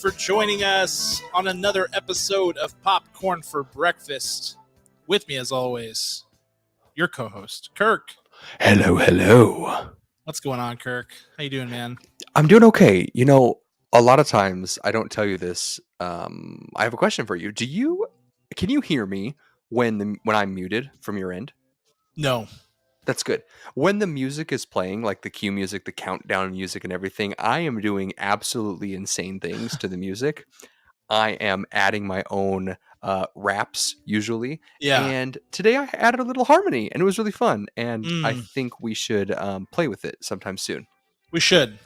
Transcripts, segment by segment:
for joining us on another episode of Popcorn for Breakfast. With me, as always, your co-host, Kirk. Hello. What's going on, Kirk? How you doing, man? I'm doing okay. You know, a lot of times I don't tell you this. I have a question for you. Can you hear me when I'm muted from your end? No. That's good. When the music is playing, like the cue music, the countdown music and everything, I am doing absolutely insane things to the music. I am adding my own raps usually. Yeah. And today I added a little harmony and it was really fun. And I Mm. think we should play with it sometime soon. We should.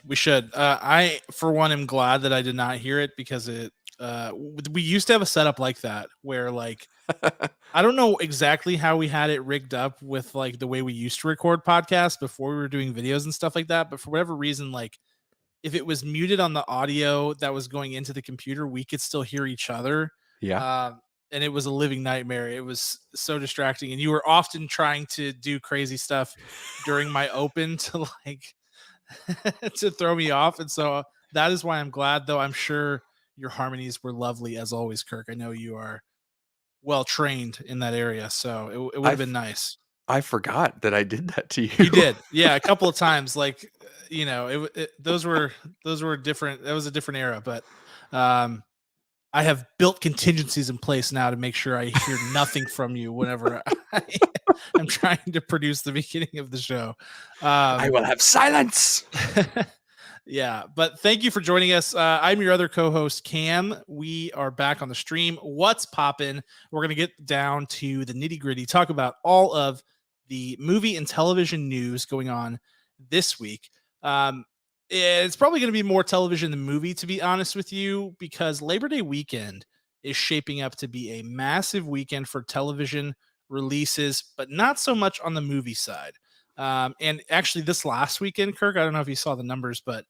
I, for one, am glad that I did not hear it because we used to have a setup like that where, like, I don't know exactly how we had it rigged up with like the way we used to record podcasts before we were doing videos and stuff like that. But for whatever reason, like if it was muted on the audio that was going into the computer, we could still hear each other. Yeah. And it was a living nightmare. It was so distracting. And you were often trying to do crazy stuff during my open to like to throw me off. And so that is why I'm glad, though I'm sure your harmonies were lovely as always, Kirk. I know you are well trained in that area, so it would have been nice. I forgot that I did that to you. You did, yeah, a couple of times. Like, those were different. That was a different era, but I have built contingencies in place now to make sure I hear nothing from you whenever I'm trying to produce the beginning of the show. I will have silence. Yeah, but thank you for joining us. I'm your other co-host, Cam. We are back on the stream. What's poppin'? We're going to get down to the nitty-gritty, talk about all of the movie and television news going on this week. It's probably going to be more television than movie, to be honest with you, because Labor Day weekend is shaping up to be a massive weekend for television releases, but not so much on the movie side. And actually this last weekend, Kirk, I don't know if you saw the numbers, but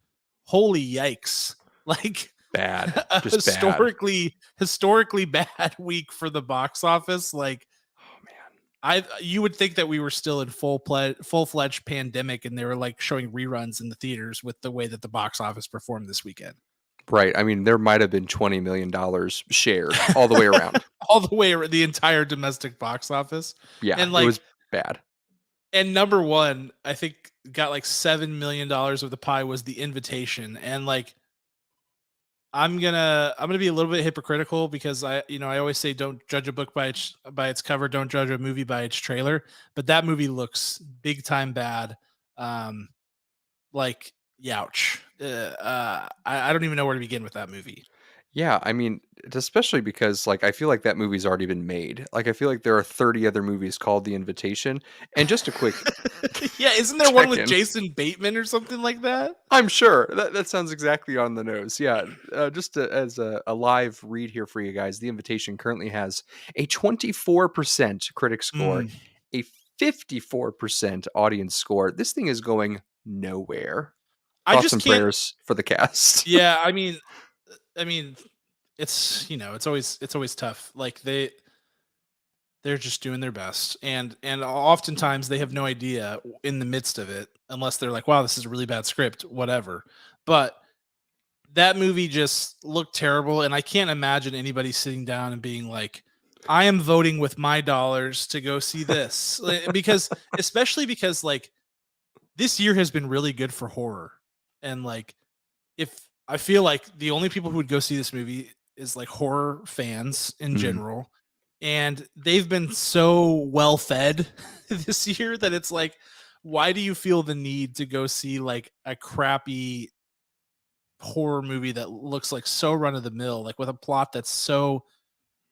holy yikes. Like bad. Just historically bad week for the box office. Like, oh man. You would think that we were still in full-fledged pandemic and they were like showing reruns in the theaters with the way that the box office performed this weekend. Right. I mean, there might have been $20 million shared all the way around. All the way around the entire domestic box office. Yeah, and like, it was bad. And number one, I think got like $7 million of the pie was The Invitation. And like, I'm gonna be a little bit hypocritical because I always say don't judge a book by its cover, don't judge a movie by its trailer. But that movie looks big time bad. Like, youch. I don't even know where to begin with that movie. Yeah, I mean, especially because like I feel like that movie's already been made. Like I feel like there are 30 other movies called The Invitation. And just a quick yeah, isn't there one with Jason Bateman or something like that? I'm sure that sounds exactly on the nose. Yeah, as a live read here for you guys, The Invitation currently has a 24% critic score, a 54% audience score. This thing is going nowhere. Thoughts and prayers for the cast. Yeah, I mean, it's it's always tough. Like they're just doing their best, and oftentimes they have no idea in the midst of it, unless they're like, wow, this is a really bad script, whatever. But that movie just looked terrible, and I can't imagine anybody sitting down and being like, I am voting with my dollars to go see this. especially because like this year has been really good for horror, and like if I feel like the only people who would go see this movie is like horror fans in general. And they've been so well fed this year that it's like, why do you feel the need to go see like a crappy horror movie that looks like so run of the mill, like with a plot that's so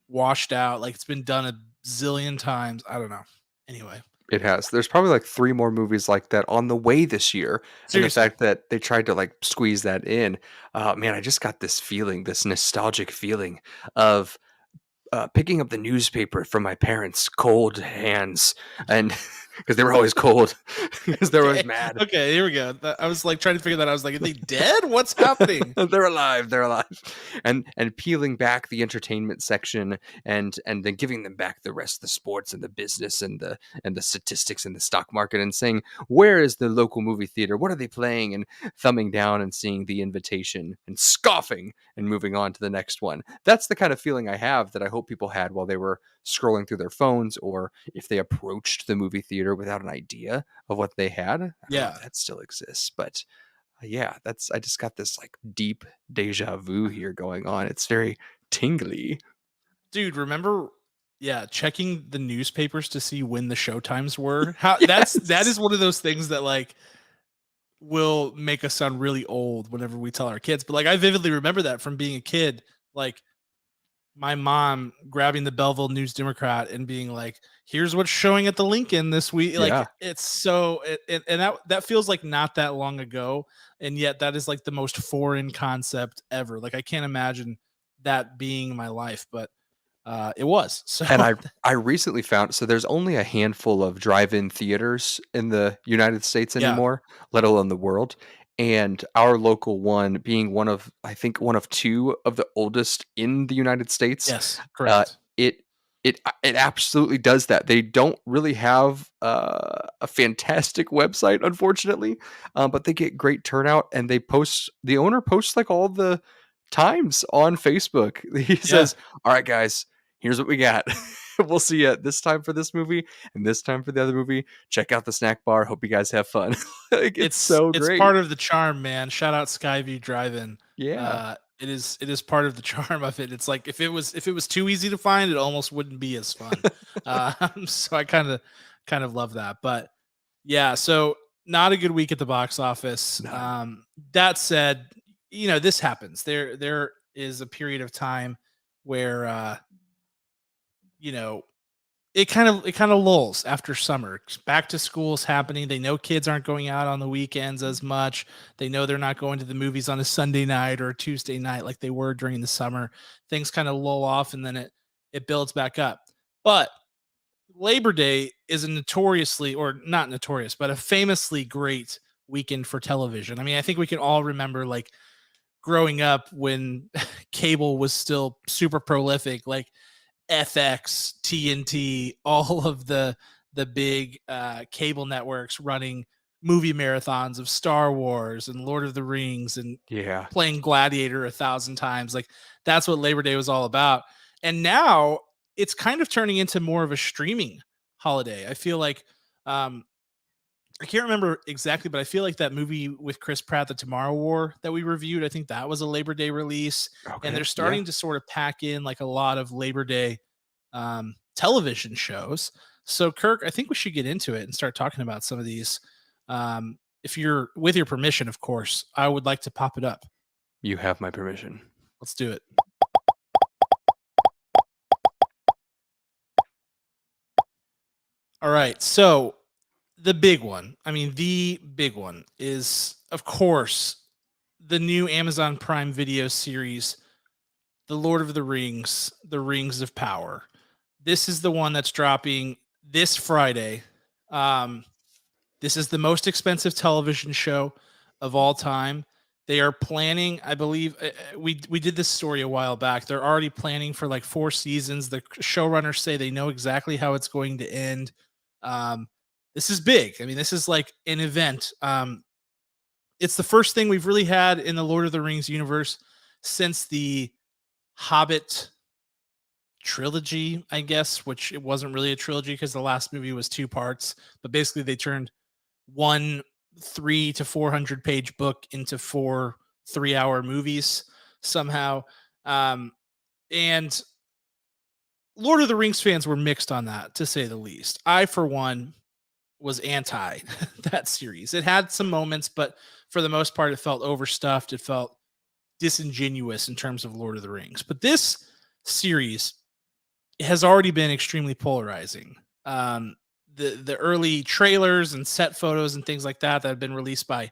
washed out, like it's been done a zillion times? I don't know. Anyway. It has. There's probably like 3 more movies like that on the way this year. Seriously. And the fact that they tried to like squeeze that in, man, I just got this feeling, this nostalgic feeling of picking up the newspaper from my parents' cold hands and because they were always cold. Because they were always Okay. mad. Okay, here we go. I was like trying to figure that out. I was like, are they dead? What's happening? They're alive. They're alive. And peeling back the entertainment section and then giving them back the rest of the sports and the business and the statistics and the stock market and saying, where is the local movie theater? What are they playing? And thumbing down and seeing the invitation and scoffing and moving on to the next one. That's the kind of feeling I have that I hope people had while they were scrolling through their phones, or if they approached the movie theater without an idea of what they had. I don't know Yeah. if that still exists, but yeah, that's I just got this like deep deja vu here going on. It's very tingly. Dude, remember checking the newspapers to see when the show times were? How that Yes. is one of those things that like will make us sound really old whenever we tell our kids. But like I vividly remember that from being a kid, like my mom grabbing the Belleville News Democrat and being like, "Here's what's showing at the Lincoln this week." Like Yeah. it's so and that feels like not that long ago, and yet that is like the most foreign concept ever. Like I can't imagine that being my life, but it was. So And I recently found, so there's only a handful of drive-in theaters in the United States yeah, anymore, let alone the world. And our local one being one of, I think, one of two of the oldest in the United States, yes, uh, correct. it it absolutely does that. They don't really have a fantastic website, unfortunately, but they get great turnout, and they post. The owner posts like all the times on Facebook. He Yeah, says, "All right, guys, here's what we got. We'll see you this time for this movie and this time for the other movie. Check out the snack bar. Hope you guys have fun." Like, it's so it's great. part of the charm, man. Shout out Skyview Drive-In. Yeah. It is part of the charm of it. It's like if it was too easy to find, it almost wouldn't be as fun. So I kind of love that. But yeah, so not a good week at the box office. None. That said, this happens. There is a period of time where you know it kind of lulls after summer. Back to school's happening. They know kids aren't going out on the weekends as much. They know they're not going to the movies on a Sunday night or a Tuesday night like they were during the summer. Things kind of lull off and then it builds back up. But Labor Day is a notoriously, or not notorious, but a famously great weekend for television. I mean, I think we can all remember like growing up when cable was still super prolific, like FX, TNT, all of the big cable networks running movie marathons of Star Wars and Lord of the Rings and Yeah. playing Gladiator 1,000 times. Like that's what Labor Day was all about. And now it's kind of turning into more of a streaming holiday. I feel like um, I can't remember exactly, but I feel like that movie with Chris Pratt, The Tomorrow War, that we reviewed, I think that was a Labor Day release. And Okay. they're Yeah. starting to sort of pack in like a lot of Labor Day television shows. So, Kirk, I think we should get into it and start talking about some of these. If you're with your permission, of course, I would like to pop it up. You have my permission. Let's do it. All right. So, the big one, I mean, the big one is, of course, the new Amazon Prime Video series, The Lord of the Rings, The Rings of Power. This is the one that's dropping this Friday. Um, this is the most expensive television show of all time. They are planning, I believe, we did this story a while back. They're already planning for like 4 seasons. The showrunners say they know exactly how it's going to end. Um, this is big. I mean, this is like an event. It's the first thing we've really had in the Lord of the Rings universe since the Hobbit trilogy, I guess, which it wasn't really a trilogy because the last movie was 2 parts, but basically they turned one 300 to 400 page book into 4 3-hour movies somehow. Um, and Lord of the Rings fans were mixed on that, to say the least. I, for one, was anti that series. It had some moments, but for the most part, it felt overstuffed. It felt disingenuous in terms of Lord of the Rings. But this series has already been extremely polarizing. The early trailers and set photos and things like that have been released by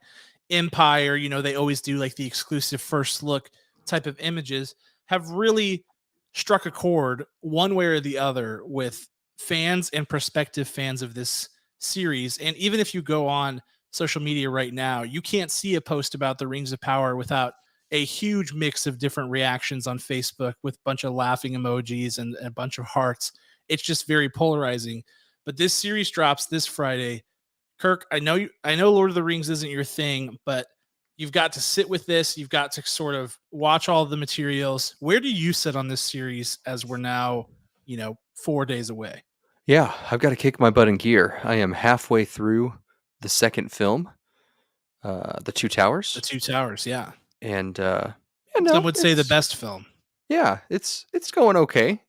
Empire, they always do like the exclusive first look type of images, have really struck a chord one way or the other with fans and prospective fans of this series. And even if you go on social media right now, you can't see a post about the Rings of Power without a huge mix of different reactions on Facebook with a bunch of laughing emojis and a bunch of hearts. It's just very polarizing. But this series drops this Friday. Kirk, I know Lord of the Rings isn't your thing, but you've got to sit with this. You've got to sort of watch all the materials. Where do you sit on this series as we're now, 4 days away? Yeah, I've got to kick my butt in gear. I am halfway through the second film, The Two The Towers, Two Towers, yeah. and Some would say the best film. yeah, it's going okay.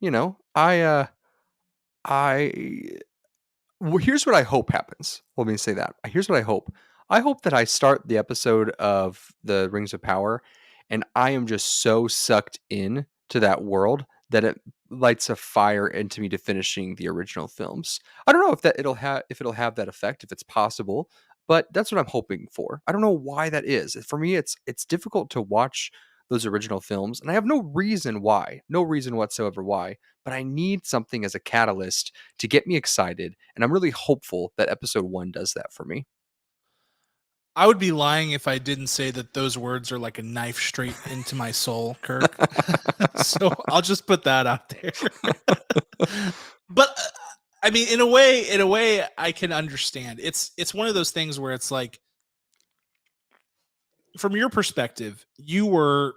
I Well, here's what I hope happens. Let me say that. Here's what I hope. I hope that I start the episode of the Rings of Power and I am just so sucked in to that world that it lights a fire into me to finishing the original films. I don't know if it'll have that effect, if it's possible, but that's what I'm hoping for. I don't know why that is. For me, it's difficult to watch those original films, and I have no reason why, no reason whatsoever why, but I need something as a catalyst to get me excited, and I'm really hopeful that episode 1 does that for me. I would be lying if I didn't say that those words are like a knife straight into my soul, Kirk. So I'll just put that out there. But I mean, in a way, I can understand. It's one of those things where it's like, from your perspective, you were,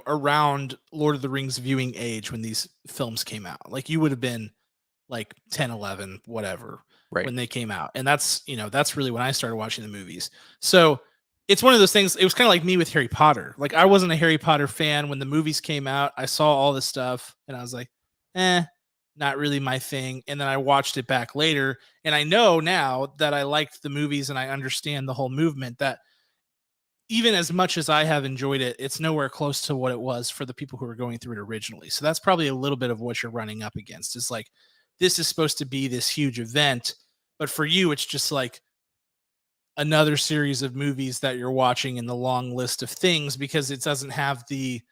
around Lord of the Rings viewing age when these films came out. Like you would have been like 10, 11, whatever, Right. when they came out. And that's really when I started watching the movies. So it's one of those things. It was kind of like me with Harry Potter. Like I wasn't a Harry Potter fan when the movies came out. I saw all this stuff and I was like, not really my thing. And then I watched it back later. And I know now that I liked the movies and I understand the whole movement, that even as much as I have enjoyed it, it's nowhere close to what it was for the people who were going through it originally. So that's probably a little bit of what you're running up against. Is like, this is supposed to be this huge event, but for you, it's just like another series of movies that you're watching in the long list of things because it doesn't have the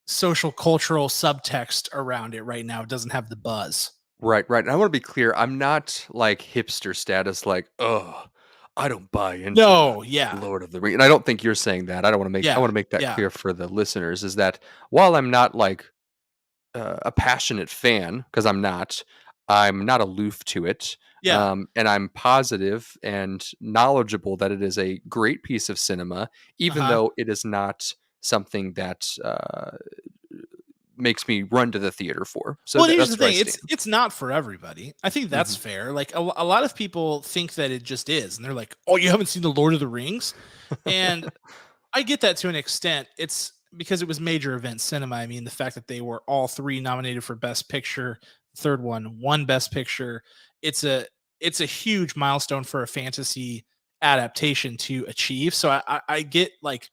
social cultural subtext around it right now. It doesn't have the buzz. Right, right. And I want to be clear, I'm not like hipster status, like, oh, I don't buy into the No, yeah, Lord of the Rings. And I don't think you're saying that. I yeah, want to make that yeah, clear for the listeners is that while I'm not like a passionate fan, because I'm not aloof to it. yeah. And I'm positive and knowledgeable that it is a great piece of cinema, Uh even huh. though it is not something that makes me run to the theater for. So Well, here's the that's where I thing. stand. It's not for everybody. I think that's Mhm. fair. Like a lot of people think that it just is, and they're like, "Oh, you haven't seen the Lord of the Rings?" And I get that to an extent. It's because it was major event cinema. I mean, the fact that they were all three nominated for Best Picture, third one won Best Picture. It's a it's a huge milestone for a fantasy adaptation to achieve. So I get like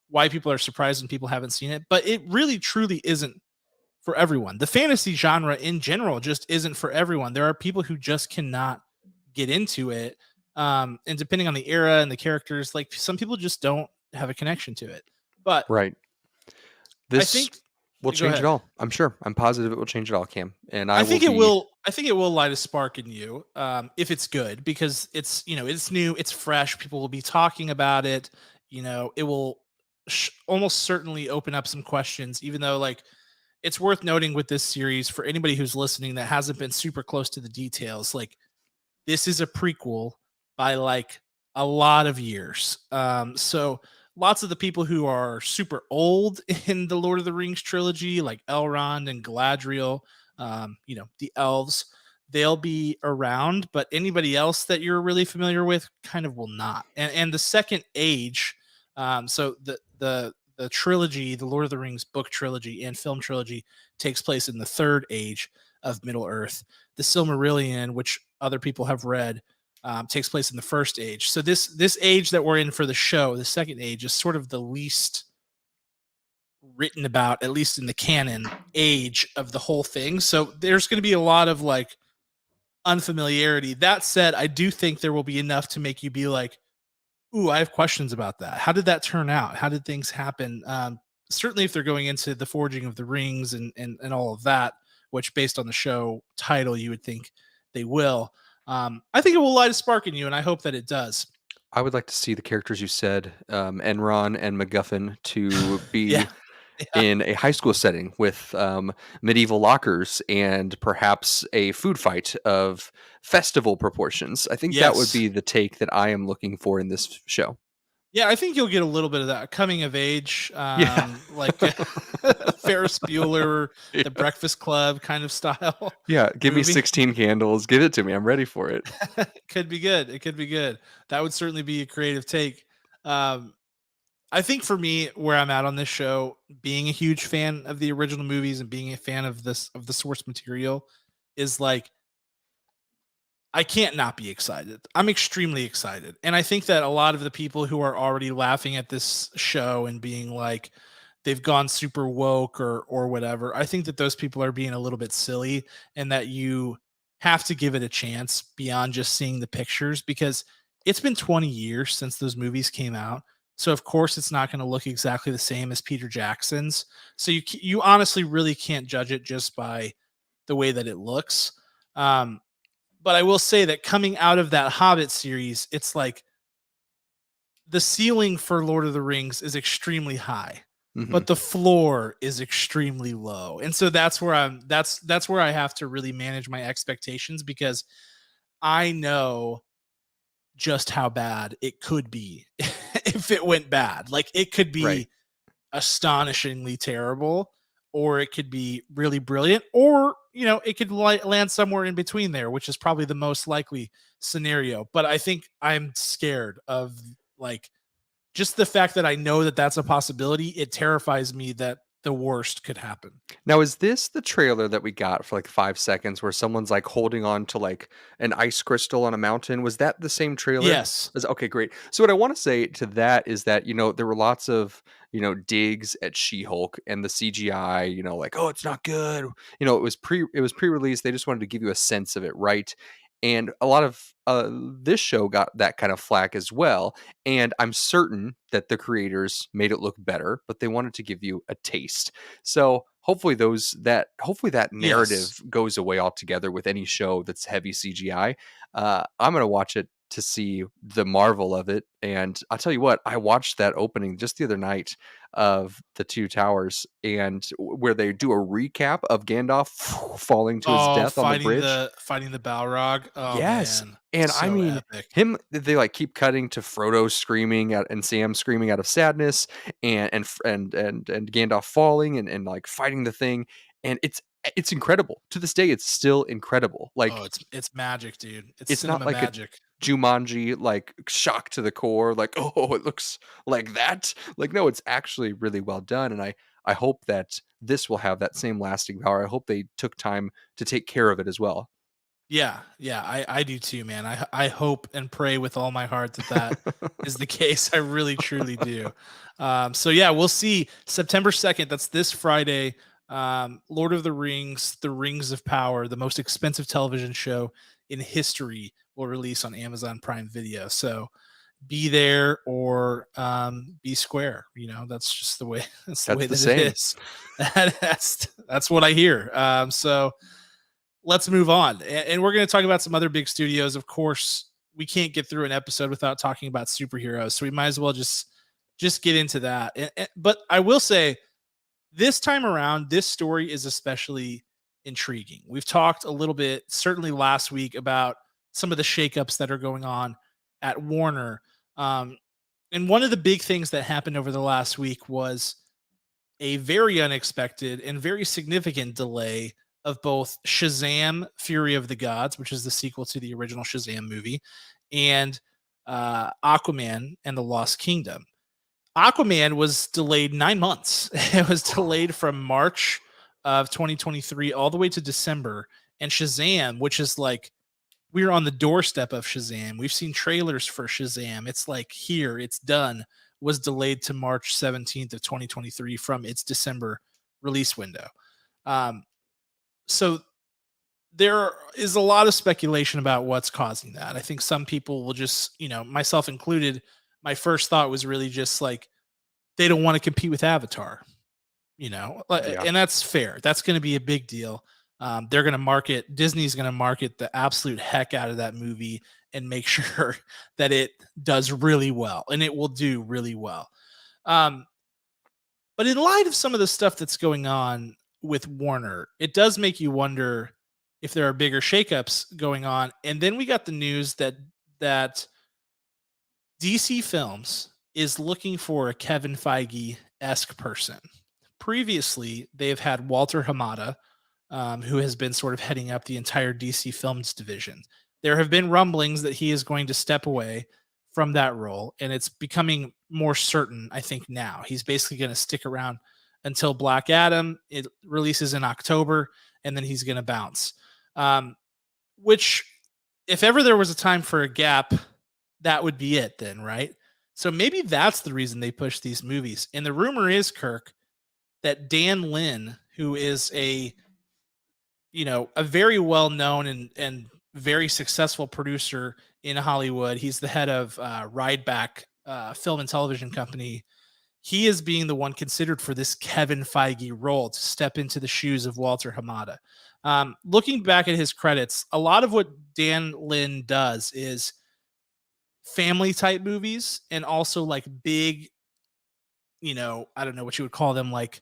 why people are surprised when people haven't seen it, but it really truly isn't for everyone. The fantasy genre in general just isn't for everyone. There are people who just cannot get into it. And depending on the era and the characters, like some people just don't have a connection to it. But Right. I This think will go change it ahead. all. I'm sure. I'm positive it will change it all, Cam. And I I will think it be will. I think it will light a spark in you if it's good because it's it's new, it's fresh. People will be talking about it. It will almost certainly open up some questions. Even though like it's worth noting with this series for anybody who's listening that hasn't been super close to the details, like this is a prequel by like a lot of years. So lots of the people who are super old in the Lord of the Rings trilogy, like Elrond and Galadriel, the elves, they'll be around, but anybody else that you're really familiar with kind of will not. And the second age, so the trilogy, the Lord of the Rings book trilogy and film trilogy takes place in the third age of Middle Earth. The Silmarillion, which other people have read, takes place in the first age. So this age that we're in for the show, the second age, is sort of the least written about, at least in the canon age of the whole thing. So there's going to be a lot of like unfamiliarity. That said, I do think there will be enough to make you be like, "Ooh, I have questions about that. How did that turn out? How did things happen?" Certainly, if they're going into the forging of the rings and all of that, which based on the show title, you would think they will. I think it will light a spark in you, and I hope that it does. I would like to see the characters you said, Enron and MacGuffin, to Yeah, be yeah, in a high school setting with medieval lockers and perhaps a food fight of festival proportions. I think that would yes. be the take that I am looking for in this show. Yeah, I think you'll get a little bit of that coming of age, Yeah. like Ferris Bueller, Yeah. The Breakfast Club kind of style Yeah, give me movie. 16 candles, give it to me, I'm ready for it. Could be good. It could be good. That would certainly be a creative take. Um, I think for me, where I'm at on this show, being a huge fan of the original movies and being a fan of the source material, is like I can't not be excited. I'm extremely excited. And I think that a lot of the people who are already laughing at this show and being like they've gone super woke or whatever, I think that those people are being a little bit silly and that you have to give it a chance beyond just seeing the pictures because it's been 20 years since those movies came out. So of course it's not going to look exactly the same as Peter Jackson's. So you honestly really can't judge it just by the way that it looks. Um, but I will say that coming out of that Hobbit series, it's like the ceiling for Lord of the Rings is extremely high, Mhm. but the floor is extremely low. And so that's where I have to really manage my expectations because I know just how bad it could be if it went bad. Like it could Right. be astonishingly terrible or it could be really brilliant or it could land somewhere in between there, which is probably the most likely scenario. But I think I'm scared of like just the fact that I know that that's a possibility. It terrifies me that the worst could happen. Now, is this the trailer that we got for like 5 seconds where someone's like holding on to like an ice crystal on a mountain? Was that the same trailer? Yes. Okay, great. So what I want to say to that is that, there were lots of, digs at She-Hulk and the CGI, like, oh, it's not good. It was pre-release. They just wanted to give you a sense of it, right? And a lot of this show got that kind of flack as well. And I'm certain that the creators made it look better, but they wanted to give you a taste. So hopefully that Yes. narrative goes away altogether with any show that's heavy CGI. I'm gonna watch it to see the marvel of it, and I'll tell you what, I watched that opening just the other night of the Two Towers, and where they do a recap of Gandalf falling to his Oh, death on the fighting bridge. the Balrog. Oh Yes, man, and I so mean, epic. they, like, keep cutting to Frodo screaming out and Sam screaming out of sadness and Gandalf falling and, like, fighting the thing, and it's incredible. To this day, it's still incredible. Oh, Like, it's magic, dude. It's it's not cinema like a magic. Jumanji, like, shock to the core, like, "Oh, it looks like that?" Like, no, it's actually really well done, and I hope that this will have that same lasting power. I hope they took time to take care of it as well. Yeah, yeah, I do too, man. I hope and pray with all my heart that that is the case. I really truly do. So yeah, we'll see September 2nd. That's this Friday. Lord of the Rings, The Rings of Power, the most expensive television show in history, will release on Amazon Prime Video. So be there or be square. That's just the way. That's the That's way the that it saying. is. That's what I hear. So let's move on. And we're going to talk about some other big studios. Of course, we can't get through an episode without talking about superheroes. So we might as well just get into that. But I will say this time around, this story is especially intriguing. We've talked a little bit, certainly last week, about some of the shakeups that are going on at Warner. Um, and one of the big things that happened over the last week was a very unexpected and very significant delay of both Shazam: Fury of the Gods, which is the sequel to the original Shazam movie, and Aquaman and the Lost Kingdom. Aquaman was delayed 9 months. It was delayed from March of 2023 all the way to December. And Shazam, which is like we're on the doorstep of Shazam. We've seen trailers for Shazam. It's like here, it's done. Was delayed to March 17th of 2023 from its December release window. Um, so there is a lot of speculation about what's causing that. I think some people will just, myself included, my first thought was really just like they don't want to compete with Avatar, Yeah. and that's fair. That's going to be a big deal. They're going to market, Disney's going to market the absolute heck out of that movie and make sure that it does really well, and it will do really well. Um, but in light of some of the stuff that's going on with Warner, it does make you wonder if there are bigger shakeups going on. And then we got the news that DC Films is looking for a Kevin Feige esque person. Previously, they've had Walter Hamada, who has been sort of heading up the entire DC Films division. There have been rumblings that he is going to step away from that role, and it's becoming more certain, I think, now. He's basically going to stick around until Black Adam. It releases in October, and then he's going to bounce. Which, if ever there was a time for a gap, that would be it then, right? So maybe that's the reason they push these movies. And the rumor is, Kirk, that Dan Lin, who is a very well known and very successful producer in Hollywood. He's the head of Rideback Film and Television Company. He is being the one considered for this Kevin Feige role to step into the shoes of Walter Hamada. Looking back at his credits, a lot of what Dan Lin does is family type movies and also like big, I don't know what you would call them, like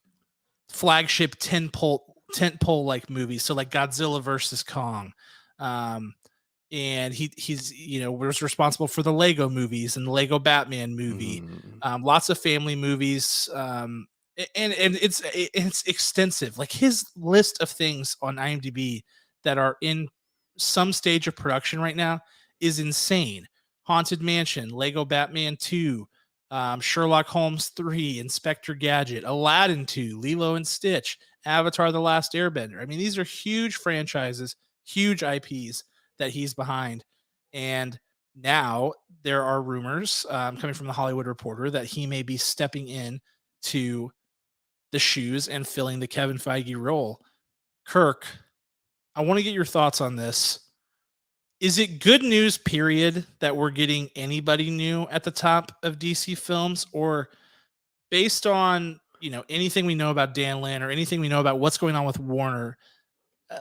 flagship tentpole like movies. So like Godzilla versus Kong. And he's was responsible for the Lego movies and the Lego Batman movie. Lots of family movies. And it's extensive. Like his list of things on IMDb that are in some stage of production right now is insane. Haunted Mansion, Lego Batman 2, Sherlock Holmes 3, Inspector Gadget, Aladdin 2, Lilo and Stitch, Avatar The Last Airbender. I mean, these are huge franchises, huge IPs that he's behind. And now there are rumors coming from the Hollywood Reporter that he may be stepping in to the shoes and filling the Kevin Feige role. Kirk, I want to get your thoughts on this. Is it good news, period, that we're getting anybody new at the top of DC Films? Or based on, anything we know about Dan Lin or anything we know about what's going on with Warner,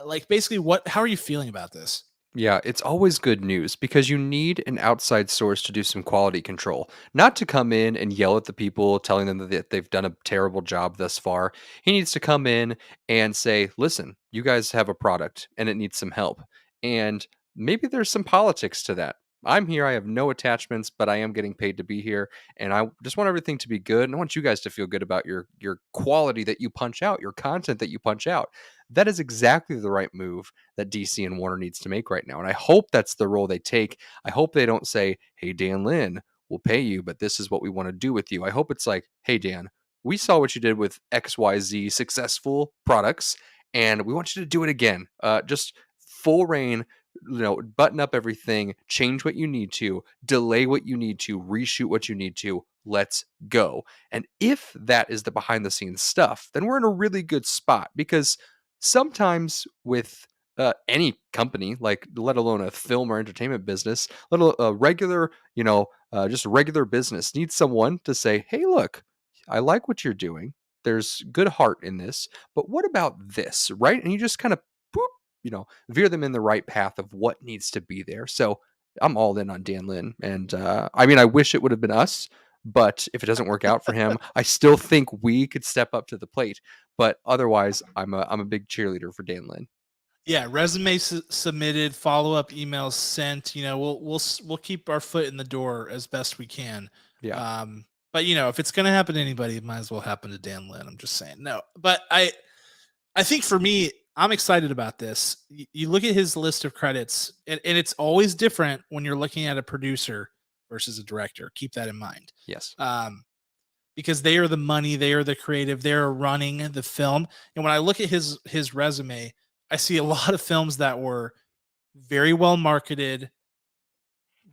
like basically how are you feeling about this? Yeah, it's always good news because you need an outside source to do some quality control, not to come in and yell at the people, telling them that they've done a terrible job thus far. He needs to come in and say, listen, you guys have a product and it needs some help. And maybe there's some politics to that. I'm here. I have no attachments, but I am getting paid to be here, and I just want everything to be good. And I want you guys to feel good about your quality that you punch out, your content that you punch out. That is exactly the right move that DC and Warner needs to make right now. And I hope that's the role they take. I hope they don't say, hey, Dan Lin, we'll pay you, but this is what we want to do with you. I hope it's like, hey, Dan, we saw what you did with XYZ successful products, and we want you to do it again. Just full reign, button up everything, change what you need to, delay what you need to, reshoot what you need to. Let's go. And if that is the behind the scenes stuff, then we're in a really good spot because sometimes with any company, like let alone a film or entertainment business, let alone a regular, just a regular business needs someone to say, hey, look, I like what you're doing. There's good heart in this, but what about this, right? And you just kind of boop, veer them in the right path of what needs to be there. So I'm all in on Dan Lin. And I mean, I wish it would have been us, but if it doesn't work out for him, I still think we could step up to the plate. But otherwise, I'm a big cheerleader for Dan Lin. Yeah, resume submitted, follow up emails sent. We'll keep our foot in the door as best we can. Yeah. But if it's gonna happen to anybody, it might as well happen to Dan Lin. I'm just saying. No, but I think for me, I'm excited about this. You look at his list of credits, and it's always different when you're looking at a producer versus a director. Keep that in mind. Yes. Because they are the money, they are the creative, they're running the film. And when I look at his resume, I see a lot of films that were very well marketed,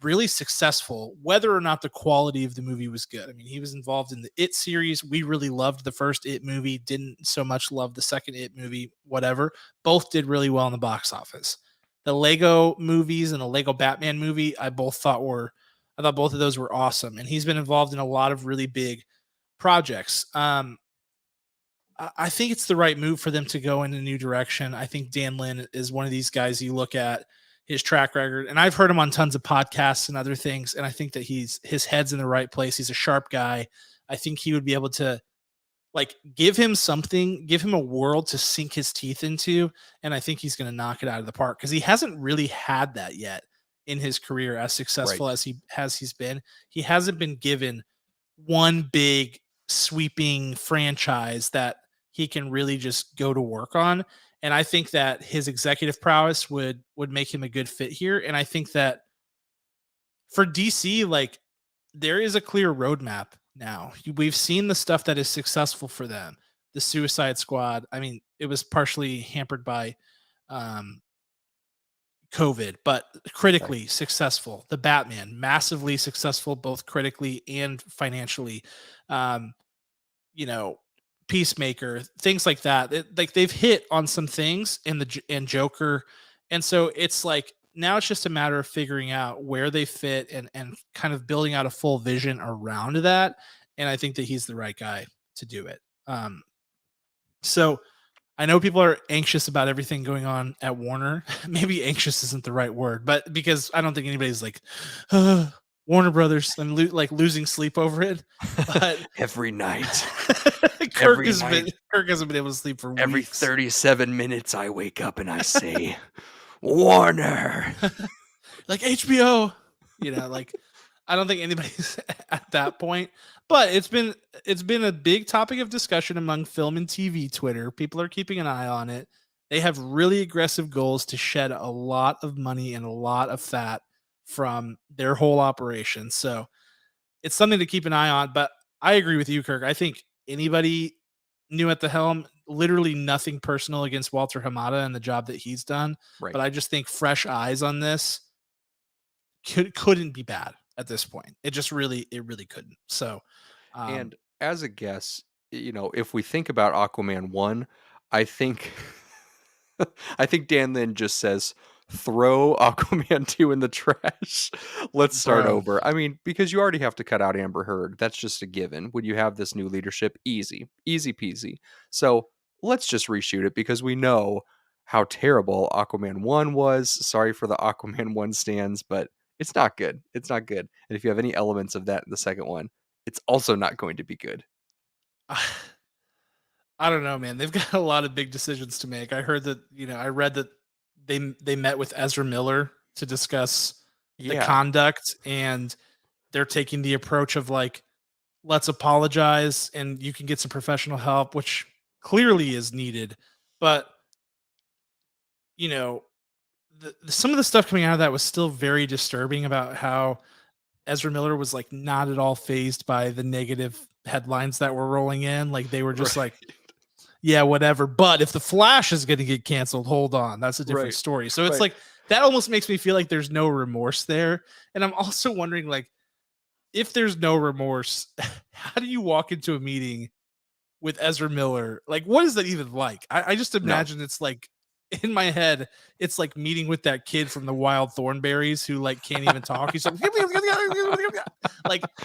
really successful, whether or not the quality of the movie was good. I mean, he was involved in the It series. We really loved the first It movie, didn't so much love the second It movie, whatever. Both did really well in the box office. The Lego movies and the Lego Batman movie, I thought both of those were awesome. And he's been involved in a lot of really big projects. I think it's the right move for them to go in a new direction. I think Dan Lin is one of these guys you look at his track record, and I've heard him on tons of podcasts and other things, and I think that his head's in the right place. He's a sharp guy. I think he would be able to like give him something, give him a world to sink his teeth into, and I think he's going to knock it out of the park because he hasn't really had that yet in his career as Right. successful as he's been. He hasn't been given one big sweeping franchise that he can really just go to work on. And I think that his executive prowess would make him a good fit here. And I think that for DC, like there is a clear roadmap now. We've seen the stuff that is successful for them. The Suicide Squad. I mean, it was partially hampered by um, COVID, but Right. critically successful. The Batman, massively successful, both critically and financially. Um, you know, Peacemaker, things like that. Like they've hit on some things in and Joker, and so it's like now it's just a matter of figuring out where they fit and kind of building out a full vision around that. And I think that he's the right guy to do it. So I know people are anxious about everything going on at Warner. Maybe anxious isn't the right word, but because I don't think anybody's like Warner Brothers and like losing sleep over it. But Every night. Kirk Every has night. been Kirk hasn't been able to sleep for Every weeks. 37 minutes I wake up and I say, Warner. Like HBO, like I don't think anybody's at that point. But it's been a big topic of discussion among film and TV Twitter. People are keeping an eye on it. They have really aggressive goals to shed a lot of money and a lot of fat from their whole operation. So it's something to keep an eye on. But I agree with you, Kirk. I think anybody new at the helm, literally nothing personal against Walter Hamada and the job that he's done. Right. But I just think fresh eyes on this couldn't be bad at this point. It really couldn't. So, um, And as a guess, if we think about Aquaman 1, I think I think Dan then just says, "Throw Aquaman 2 in the trash. Let's start bro, over." I mean, because you already have to cut out Amber Heard. That's just a given. When you have this new leadership, easy, easy peasy. So let's just reshoot it because we know how terrible Aquaman 1 was. Sorry for the Aquaman 1 stands, but it's not good. It's not good. And if you have any elements of that in the second one, it's also not going to be good. I don't know, man. They've got a lot of big decisions to make. I heard that, I read that they met with Ezra Miller to discuss the Yeah, conduct, and they're taking the approach of like, let's apologize and you can get some professional help, which clearly is needed. But, you know, some of the stuff coming out of that was still very disturbing about how Ezra Miller was like not at all phased by the negative headlines that were rolling in. Like they were just right. like, yeah, whatever. But if the Flash is going to get canceled, hold on, that's a different Right. story. So it's Right. like that almost makes me feel like there's no remorse there. And I'm also wondering, like, if there's no remorse, how do you walk into a meeting with Ezra Miller? Like, what is that even like? I just No. imagine it's like in my head, it's like meeting with that kid from the Wild Thornberries who like can't even talk. He's like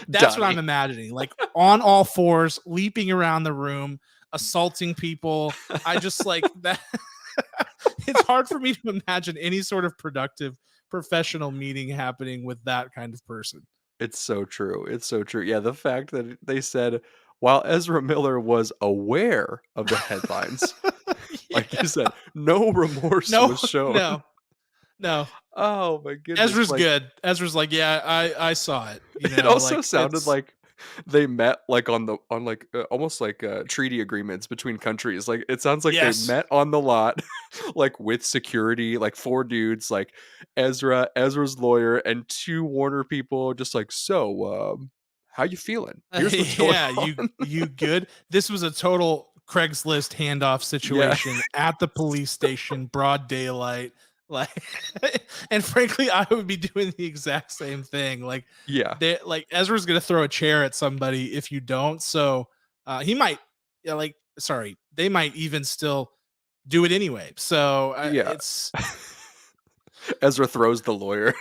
that's what I'm Donnie. imagining. Like on all fours, leaping around the room, assaulting people. I just like that. It's hard for me to imagine any sort of productive professional meeting happening with that kind of person. It's so true. It's so true. Yeah, the fact that they said while Ezra Miller was aware of the headlines, like Yeah. you said, no remorse No, was shown. no, no. Oh my goodness. Ezra's Like good. Ezra's like, yeah, I saw it. it also Like sounded it's like they met like on like almost like treaty agreements between countries. Like it sounds like they yes. met on the lot like with security, like four dudes, like Ezra's lawyer and two Warner people just like, "So, how you feeling? Here's what's going Yeah, on." you good. This was a total Craigslist handoff Yeah. situation at the police station, broad daylight. Like, and frankly, I would be doing the exact same thing. Like, Yeah. they like Ezra's gonna throw a chair at somebody if you don't. So he might, yeah, like, sorry, they might even still do it anyway. So Yeah. it's, Ezra throws the lawyer.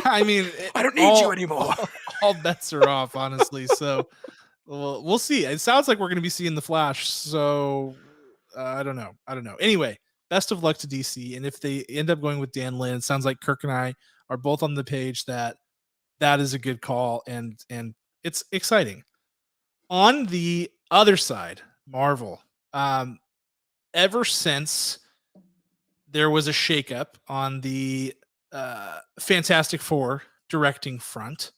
I mean, "I don't need you all, anymore." all bets are off, honestly. So Well, we'll see. It sounds like we're going to be seeing the Flash, so I don't know. I don't know. Anyway, best of luck to DC, and if they end up going with Dan Lin, it sounds like Kirk and I are both on the page that that is a good call, and it's exciting. On the other side, Marvel. Um, Ever since there was a shakeup on the Fantastic Four directing front,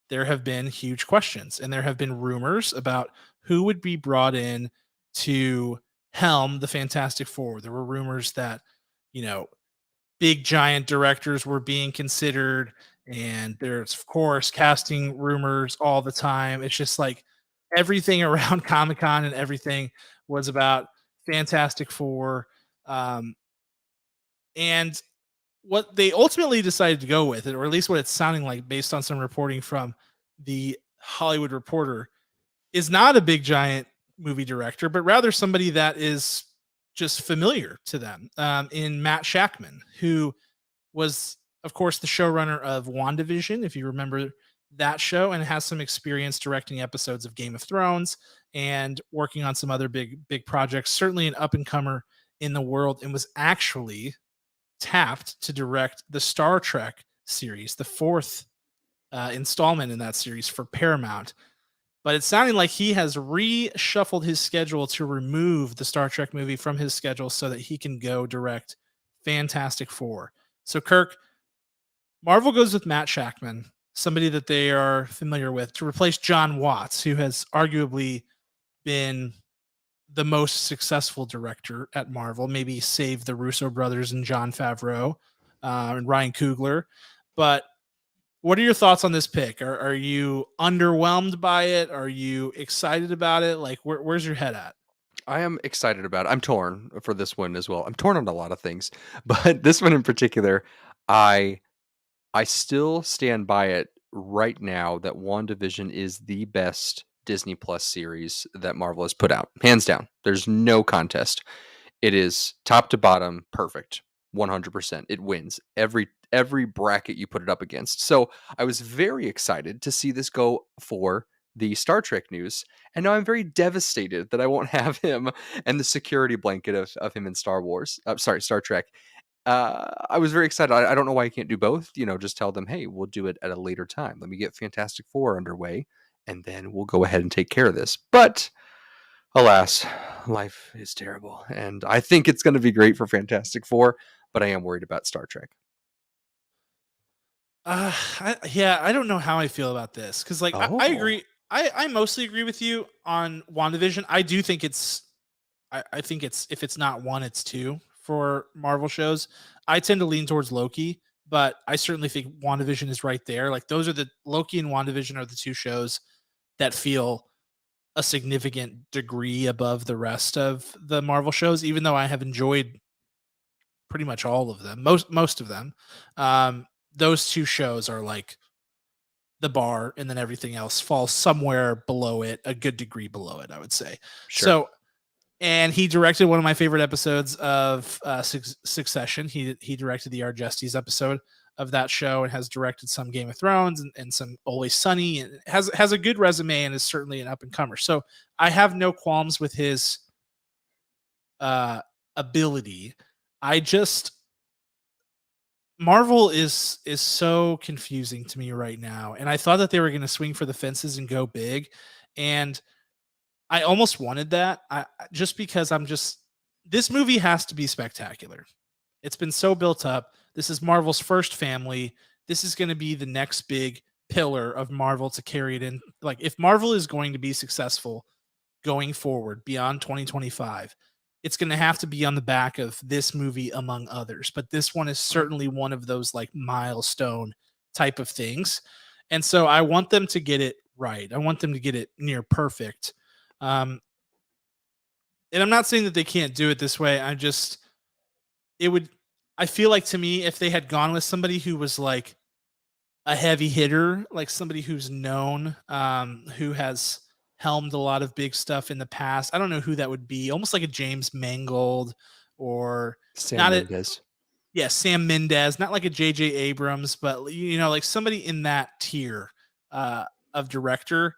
there have been huge questions, and there have been rumors about who would be brought in to helm the Fantastic Four. There were rumors that, you know, big giant directors were being considered, and there's of course casting rumors all the time. It's just like everything around Comic-Con and everything was about Fantastic Four. Um, and what they ultimately decided to go with, or at least what it's sounding like based on some reporting from the Hollywood Reporter, is not a big giant movie director, but rather somebody that is just familiar to them, in Matt Shackman, who was, of course, the showrunner of WandaVision, if you remember that show, and has some experience directing episodes of Game of Thrones and working on some other big projects. Certainly an up and comer in the world, and was actually tapped to direct the Star Trek series, the fourth installment in that series for Paramount. But it's sounding like he has reshuffled his schedule to remove the Star Trek movie from his schedule so that he can go direct Fantastic Four. So, Kirk, Marvel goes with Matt Shackman, somebody that they are familiar with, to replace John Watts, who has arguably been the most successful director at Marvel, maybe save the Russo brothers and Jon Favreau and Ryan Coogler. But what are your thoughts on this pick? Are you underwhelmed by it? Are you excited about it? Like, where's your head at? I am excited about it. I'm torn for this one as well. I'm torn on a lot of things, but this one in particular, I I still stand by it right now that WandaVision is the best Disney Plus series that Marvel has put out. Hands down. There's no contest. It is top to bottom perfect. 100%. It wins every bracket you put it up against. So, I was very excited to see this go for the Star Trek news, and now I'm very devastated that I won't have him and the security blanket of him in Star Wars. Sorry, Star Trek. I was very excited. I don't know why I can't do both. Just tell them, hey, we'll do it at a later time. Let me get Fantastic Four underway, and then we'll go ahead and take care of this. But alas, life is terrible, and I think it's going to be great for Fantastic Four, but I am worried about Star Trek. Yeah, I don't know how I feel about this because, like, I Oh, agree. I mostly agree with you on WandaVision. I do think I think it's, if it's not one, it's two for Marvel shows. I tend to lean towards Loki, but I certainly think WandaVision is right there. Like, those are the Loki and WandaVision are the two shows that feel a significant degree above the rest of the Marvel shows, even though I have enjoyed pretty much all of them, most of them. Um, those two shows are like the bar, and then everything else falls somewhere below it, a good degree below it, I would say. sure. So, and he directed one of my favorite episodes of Succession. He directed the Argestes episode of that show, and has directed some Game of Thrones and some Always Sunny, and has a good resume, and is certainly an up and comer. So I have no qualms with his uh, ability. I just, Marvel is so confusing to me right now, and I thought that they were going to swing for the fences and go big, and I almost wanted that. Just because I'm just, this movie has to be spectacular. It's been so built up. This is Marvel's first family. This is going to be the next big pillar of Marvel to carry it in. Like, if Marvel is going to be successful going forward beyond 2025, it's going to have to be on the back of this movie among others. But this one is certainly one of those like milestone type of things. And so I want them to get it right. I want them to get it near perfect. Um, and I'm not saying that they can't do it this way. It would, I feel like, to me, if they had gone with somebody who was like a heavy hitter, like somebody who's known, who has helmed a lot of big stuff in the past. I don't know who that would be. Almost like a James Mangold, or Sam not a, Mendes. yeah, Sam Mendes, not like a JJ Abrams, but like somebody in that tier of director.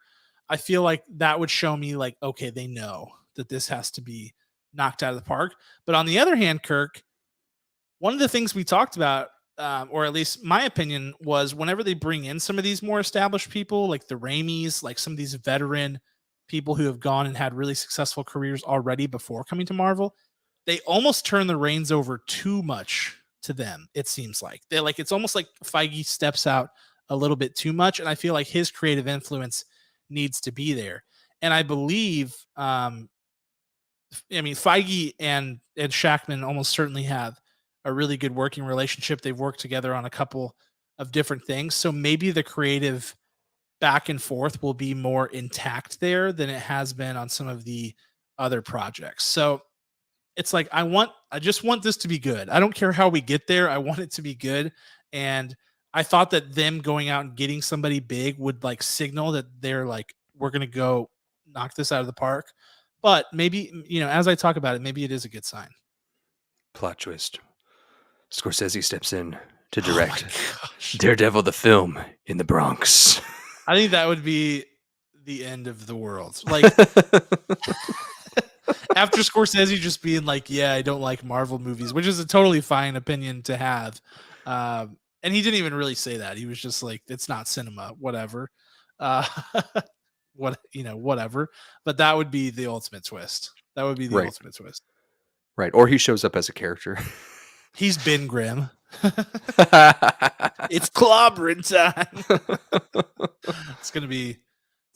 I feel like that would show me like, okay, they know that this has to be knocked out of the park. But on the other hand, Kirk, one of the things we talked about, or at least my opinion, was whenever they bring in some of these more established people, like the Raimis, like some of these veteran people who have gone and had really successful careers already before coming to Marvel, they almost turn the reins over too much to them. It seems like they like it's almost like Feige steps out a little bit too much, and I feel like his creative influence needs to be there. And I believe, I mean, Feige and Shackman almost certainly have a really good working relationship. They've worked together on a couple of different things, so maybe the creative back and forth will be more intact there than it has been on some of the other projects. So it's like I just want this to be good. I don't care how we get there. I want it to be good. And I thought that them going out and getting somebody big would like signal that they're like, we're gonna go knock this out of the park. But maybe, as I talk about it, maybe it is a good sign. Plot twist. Scorsese steps in to Oh my direct gosh. Daredevil the film in the Bronx. I think that would be the end of the world. Like after Scorsese just being like, "Yeah, I don't like Marvel movies," which is a totally fine opinion to have. And he didn't even really say that. He was just like, "It's not cinema, whatever." Uh, whatever. But that would be the ultimate twist. That would be the Right. ultimate twist. Right. Or he shows up as a character. He's been grim. It's clobbering time. It's gonna be.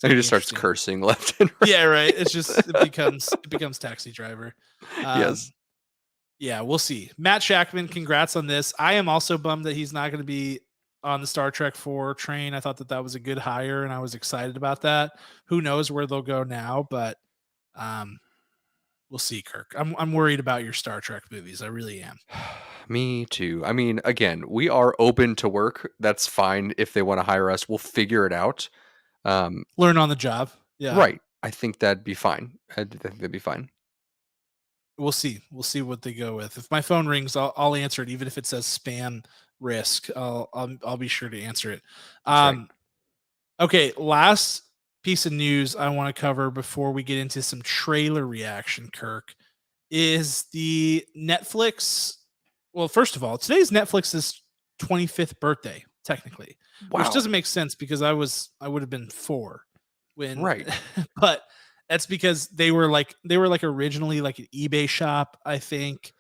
And he just starts cursing left and right. Yeah, right. It becomes Taxi Driver. Yes. Yeah, we'll see. Matt Shackman, congrats on this. I am also bummed that he's not going to be on the Star Trek 4 train. I thought that was a good hire, and I was excited about that. Who knows where they'll go now, but we'll see, Kirk. I'm worried about your Star Trek movies. I really am. Me too. I mean, again, we are open to work. That's fine if they want to hire us. We'll figure it out. Learn on the job. Yeah. Right. I think that'd be fine. I think that'd be fine. We'll see. We'll see what they go with. If my phone rings, I'll answer it, even if it says spam risk. I'll be sure to answer it. Right. Okay, last piece of news I want to cover before we get into some trailer reaction, Kirk, is the Netflix. Well, first of all, today's Netflix's 25th birthday, technically, which Wow. doesn't make sense because I would have been 4 when, Right. but that's because they were like originally like an eBay shop, I think.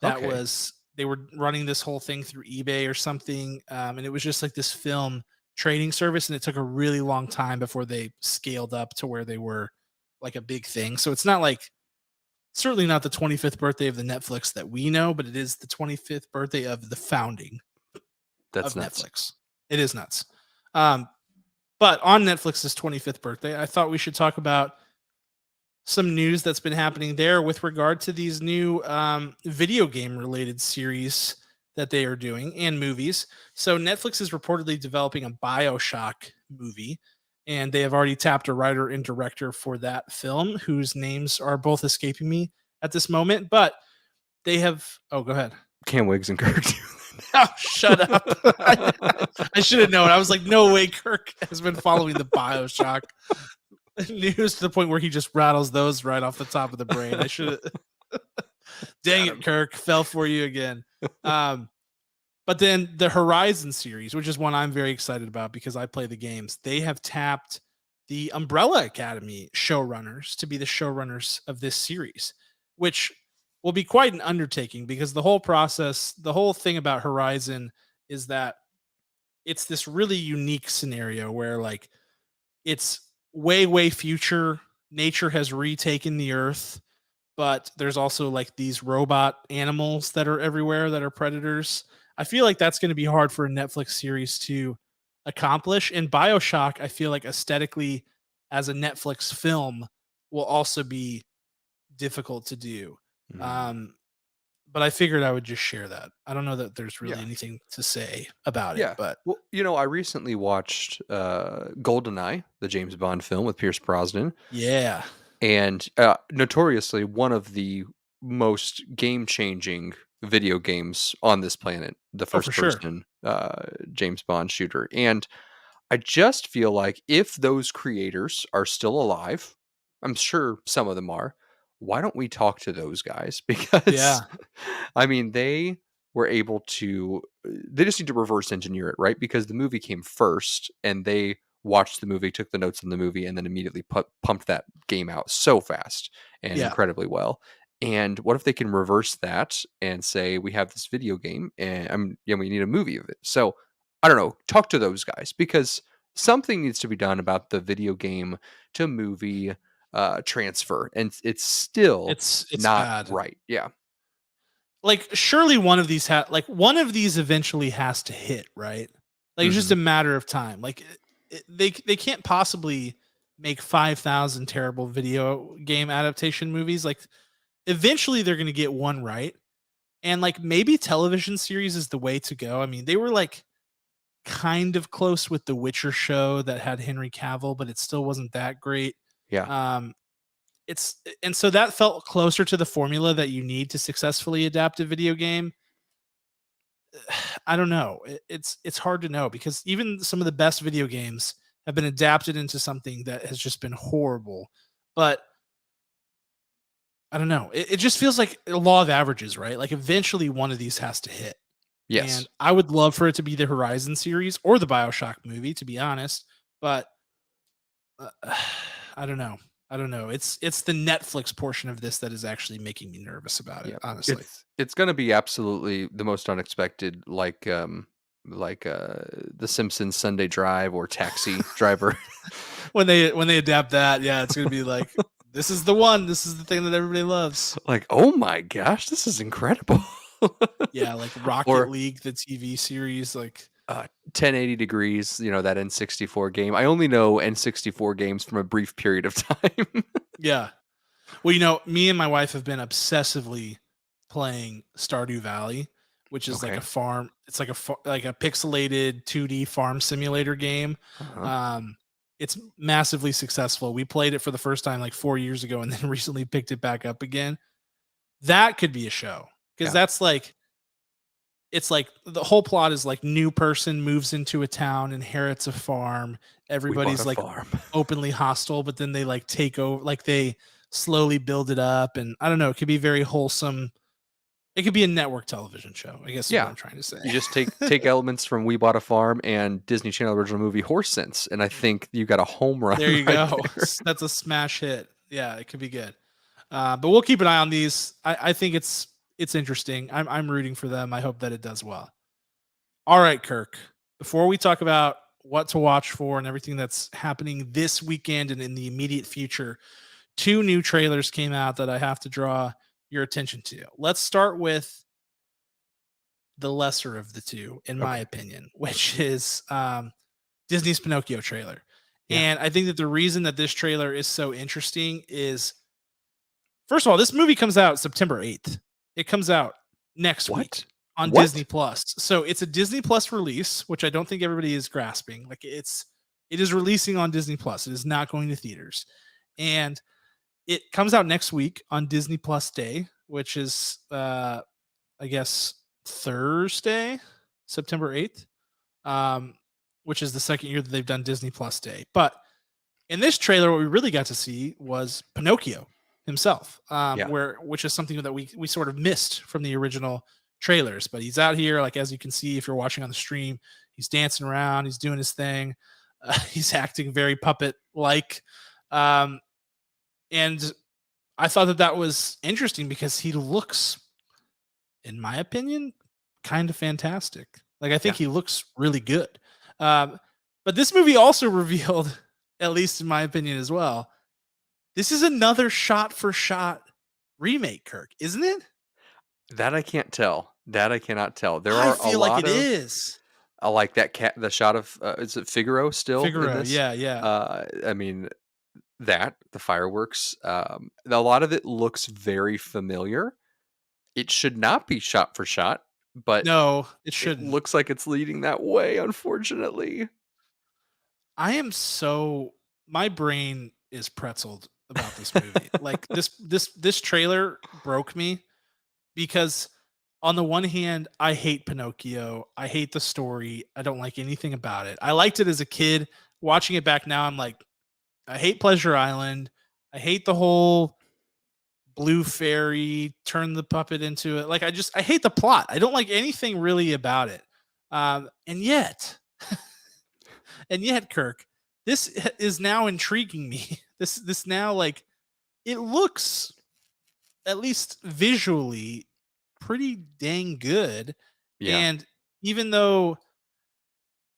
That Okay. was they were running this whole thing through eBay or something, and it was just like this film trading service, and it took a really long time before they scaled up to where they were like a big thing. So it's not like certainly not the 25th birthday of the Netflix that we know, but it is the 25th birthday of the founding That's of nuts. Netflix. It is nuts. But on Netflix's 25th birthday, I thought we should talk about some news that's been happening there with regard to these new video game related series that they are doing and movies. So Netflix is reportedly developing a BioShock movie, and they have already tapped a writer and director for that film, whose names are both escaping me at this moment. But they have. Oh, go ahead. Cam Wiggs and Kirk. Oh, shut up. I should have known. I was like, no way Kirk has been following the BioShock news to the point where he just rattles those right off the top of the brain. I should have. Dang it, Kirk. Fell for you again. But then the Horizon series, which is one I'm very excited about because I play the games, they have tapped the Umbrella Academy showrunners to be the showrunners of this series, which will be quite an undertaking because the whole process, the whole thing about Horizon is that it's this really unique scenario where like it's way future. Nature has retaken the earth, but there's also like these robot animals that are everywhere that are predators. I feel like that's going to be hard for a Netflix series to accomplish. And BioShock, I feel like aesthetically as a Netflix film will also be difficult to do. But I figured I would just share that. I don't know that there's really anything to say about it, Yeah. but Well, I recently watched GoldenEye, the James Bond film with Pierce Brosnan. yeah. And notoriously one of the most game-changing video games on this planet, the Oh, for sure. first-person James Bond shooter. And I just feel like if those creators are still alive, I'm sure some of them are, why don't we talk to those guys? Because, Yeah. I mean, they were able to, they just need to reverse engineer it, right? Because the movie came first and they watched the movie, took the notes on the movie, and then immediately pumped that game out so fast and Yeah. incredibly well. And what if they can reverse that and say, we have this video game and we need a movie of it. So I don't know, talk to those guys because something needs to be done about the video game to movie transfer, and it's still It's not bad. right. Yeah. Like, surely one of these one of these eventually has to hit, right? Like, it's just Hmm. a matter of time. Like, they can't possibly make 5,000 terrible video game adaptation movies. Like, eventually they're gonna get one right, and, like, maybe television series is the way to go. I mean, they were, like, kind of close with The Witcher show that had Henry Cavill, but it still wasn't that great. Yeah. Um, it's and so that felt closer to the formula that you need to successfully adapt a video game. I don't know. It's hard to know because even some of the best video games have been adapted into something that has just been horrible. But I don't know. It just feels like a law of averages, right? Like, eventually one of these has to hit. And Yes. I would love for it to be the Horizon series or the BioShock movie, to be honest. But uh, I don't know. I don't know. It's the Netflix portion of this that is actually making me nervous about it, Yeah. honestly. It's going to be absolutely the most unexpected, like the Simpsons Sunday Drive or Taxi Driver. When they adapt that, yeah, it's gonna be like, this is the one. This is the thing that everybody loves. Like, oh my gosh, this is incredible. Yeah, like Rocket Or League, the TV series. Like, 1080 degrees, that N64 game. I only know N64 games from a brief period of time. yeah. Well, me and my wife have been obsessively playing Stardew Valley, which is like a Okay. farm. It's like like a pixelated 2D farm simulator game. Uh-huh. Um, it's massively successful. We played it for the first time like 4 years ago, and then recently picked it back up again. That could be a show because Yeah. that's like it's like the whole plot is like new person moves into a town, inherits a farm. We bought Everybody's a like farm. openly hostile, but then they like take over, like they slowly build it up. And I don't know, it could be very wholesome. It could be a network television show, I guess is what Yeah. I'm trying to say. You just take elements from We Bought a Farm and Disney Channel original movie Horse Sense, and I think you got a home run There you right go. there. That's a smash hit. Yeah, it could be good. But we'll keep an eye on these. I think it's interesting. I'm rooting for them. I hope that it does well. All right, Kirk. Before we talk about what to watch for and everything that's happening this weekend and in the immediate future, two new trailers came out that I have to draw your attention to. Let's start with the lesser of the two, in my Okay. opinion, which is Disney's Pinocchio trailer. Yeah. And I think that the reason that this trailer is so interesting is, first of all, this movie comes out September 8th. It comes out next week What? on Disney What? Plus. So it's a Disney Plus release, which I don't think everybody is grasping. Like, it is releasing on Disney Plus. It is not going to theaters. And it comes out next week on Disney Plus Day, which is I guess Thursday, September 8th. Um, which is the second year that they've done Disney Plus Day. But in this trailer, what we really got to see was Pinocchio himself, Yeah. which is something that we sort of missed from the original trailers. But he's out here, like, as you can see if you're watching on the stream, he's dancing around, he's doing his thing, he's acting very puppet like, and I thought that that was interesting because he looks, in my opinion, kind of fantastic. Like, I think Yeah. he looks really good. Um, but this movie also revealed, at least in my opinion as well, this is another shot for shot remake, Kirk, isn't it? That I can't tell. That I cannot tell. There I are a feel like lot it of is. I like that cat the shot of is it Figaro still in Figaro, this? yeah, yeah. I mean that the fireworks, a lot of it looks very familiar. It should not be shot for shot, but No, it it shouldn't. looks like it's leading that way, unfortunately. I am so my brain is pretzeled about this movie. Like, this trailer broke me because on the one hand, I hate Pinocchio. I hate the story. I don't like anything about it. I liked it as a kid. Watching it back now, I'm like, I hate Pleasure Island. I hate the whole blue fairy turn the puppet into it. Like I hate the plot. I don't like anything really about it. And yet, and yet, Kirk, this is now intriguing me. This now like it looks at least visually pretty dang good. Yeah. And even though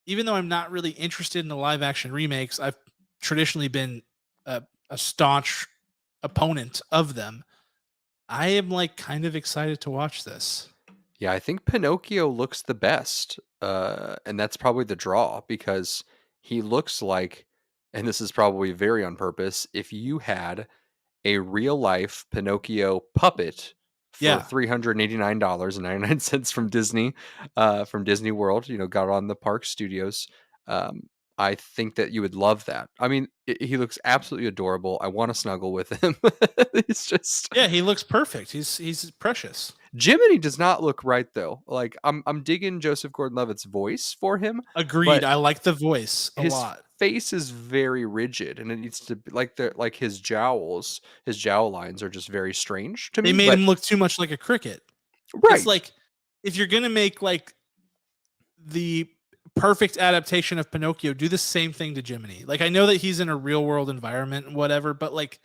even though I'm not really interested in the live action remakes, I've traditionally been a staunch opponent of them. I am like kind of excited to watch this. Yeah, I think Pinocchio looks the best. And that's probably the draw because he looks like, and this is probably very on purpose, if you had a real life Pinocchio puppet for Yeah, $389.99 from Disney World, got on the Park Studios. Um, I think that you would love that. I mean, he looks absolutely adorable. I want to snuggle with him. He's just yeah, he looks perfect. He's precious. Jiminy does not look right though. Like I'm digging Joseph Gordon-Levitt's voice for him, Agreed. but I like the voice a his lot. face is very rigid and it needs to be like his jowl lines are just very strange to They me, made but him look too much like a cricket. It's right. like if you're gonna make like the perfect adaptation of Pinocchio, do the same thing to Jiminy. Like I know that he's in a real world environment and whatever, but like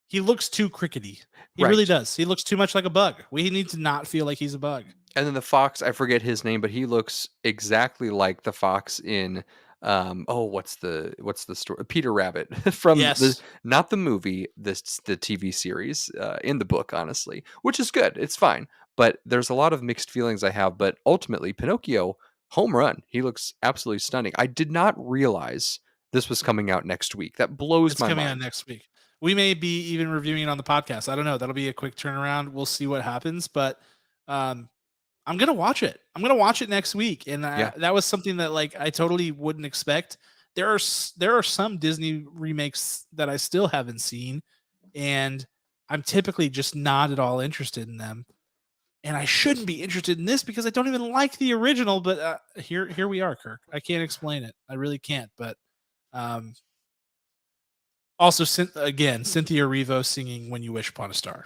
he looks too crickety. He really Right. does. He looks too much like a bug. We need to not feel like he's a bug. And then the fox, I forget his name, but he looks exactly like the fox in what's the story? Peter Rabbit from the Yes, not the movie, the TV series, in the book, honestly, which is good. It's fine. But there's a lot of mixed feelings I have, but ultimately Pinocchio, home run. He looks absolutely stunning. I did not realize this was coming out next week. That blows it's my coming out mind. next week. We may be even reviewing it on the podcast. I don't know. That'll be a quick turnaround. We'll see what happens, but um, I'm gonna watch it. I'm gonna watch it next week, and Yeah. that was something that like I totally wouldn't expect. There are some Disney remakes that I still haven't seen, and I'm typically just not at all interested in them. And I shouldn't be interested in this because I don't even like the original. But here we are, Kirk. I can't explain it. I really can't. But um, also, again, Cynthia Erivo singing "When You Wish Upon a Star"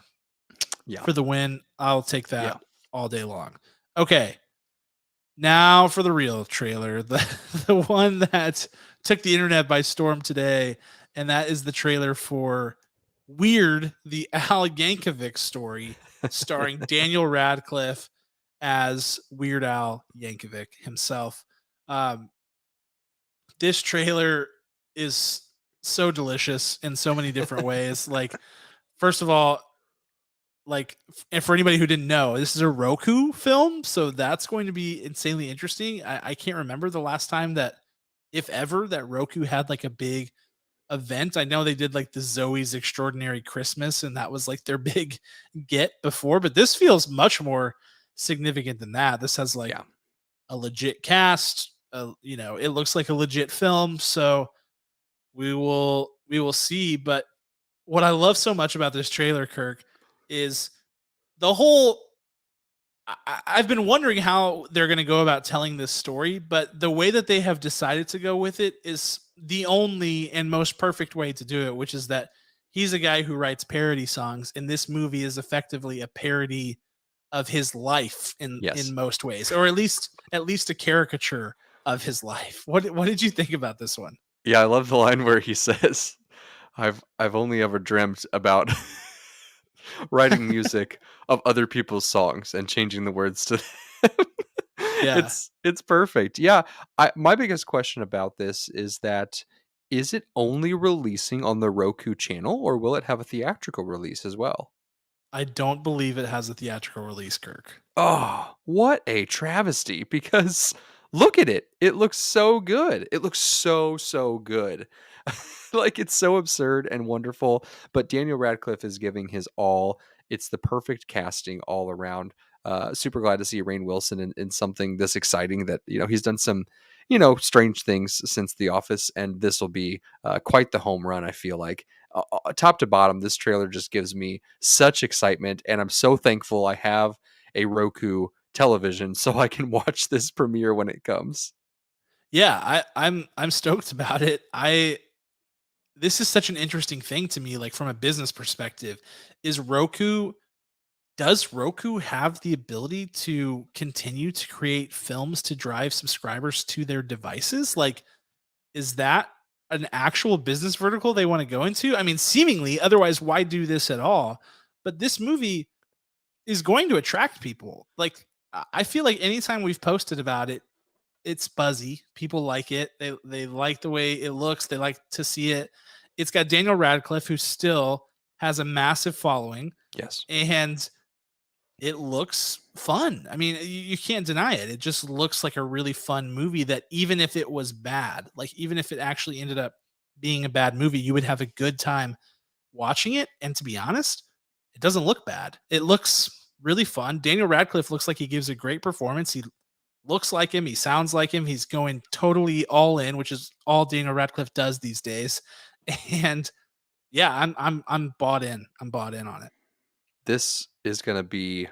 Yeah. for the win. I'll take Yeah. that all day long. Okay, now for the real trailer, the one that took the internet by storm today, and that is the trailer for Weird, the Al Yankovic story, starring Daniel Radcliffe as Weird Al Yankovic himself. Um, this trailer is so delicious in so many different ways. Like, first of all, like, and for anybody who didn't know, this is a Roku film, so that's going to be insanely interesting. I can't remember the last time that, if ever, that Roku had like a big event. I know they did like the Zoe's Extraordinary Christmas, and that was like their big get before, but this feels much more significant than that. This has like Yeah. a legit cast. It looks like a legit film, so we will see. But what I love so much about this trailer, Kirk, is the whole. I've been wondering how they're going to go about telling this story, but the way that they have decided to go with it is the only and most perfect way to do it, which is that he's a guy who writes parody songs, and this movie is effectively a parody of his life in Yes. most ways, or at least a caricature of his life. What did you think about this one? Yeah, I love the line where he says, I've only ever dreamt about writing music of other people's songs and changing the words to them. Yeah, It's perfect. Yeah, my biggest question about this is that is it only releasing on the Roku channel or will it have a theatrical release as well? I don't believe it has a theatrical release, Kirk. Oh, what a travesty because look at it. It looks so good. It looks so good. Like it's so absurd and wonderful, but Daniel Radcliffe is giving his all. It's the perfect casting all around. Super glad to see Rainn Wilson in something this exciting that, he's done some, strange things since The Office, and this will be quite the home run, I feel like. Top to bottom, this trailer just gives me such excitement, and I'm so thankful I have a Roku television so I can watch this premiere when it comes. Yeah, I'm stoked about it. This is such an interesting thing to me, like from a business perspective. Is Roku Does Roku have the ability to continue to create films to drive subscribers to their devices? Like, is that an actual business vertical they want to go into? I mean, seemingly, otherwise, why do this at all? But this movie is going to attract people. Like, I feel like anytime we've posted about it, it's buzzy. People like it. They like the way it looks. They like to see it. It's got Daniel Radcliffe, who still has a massive following, Yes. and it looks fun. I mean, you can't deny it. It just looks like a really fun movie that even if it was bad, like even if it actually ended up being a bad movie, you would have a good time watching it. And to be honest, it doesn't look bad. It looks really fun. Daniel Radcliffe looks like he gives a great performance. He looks like him. He sounds like him. He's going totally all in, which is all Daniel Radcliffe does these days. And yeah, I'm bought in. I'm bought in on it. This is going to be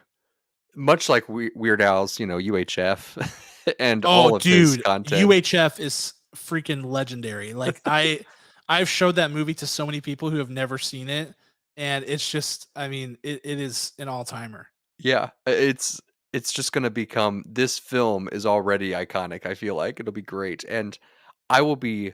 much like Weird Al's, UHF and Oh, all of his dude, content. UHF is freaking legendary. Like I've showed that movie to so many people who have never seen it, and it's just, I mean, it is an all timer. Yeah, it's just gonna become this film is already iconic, I feel like, it'll be great, and I will be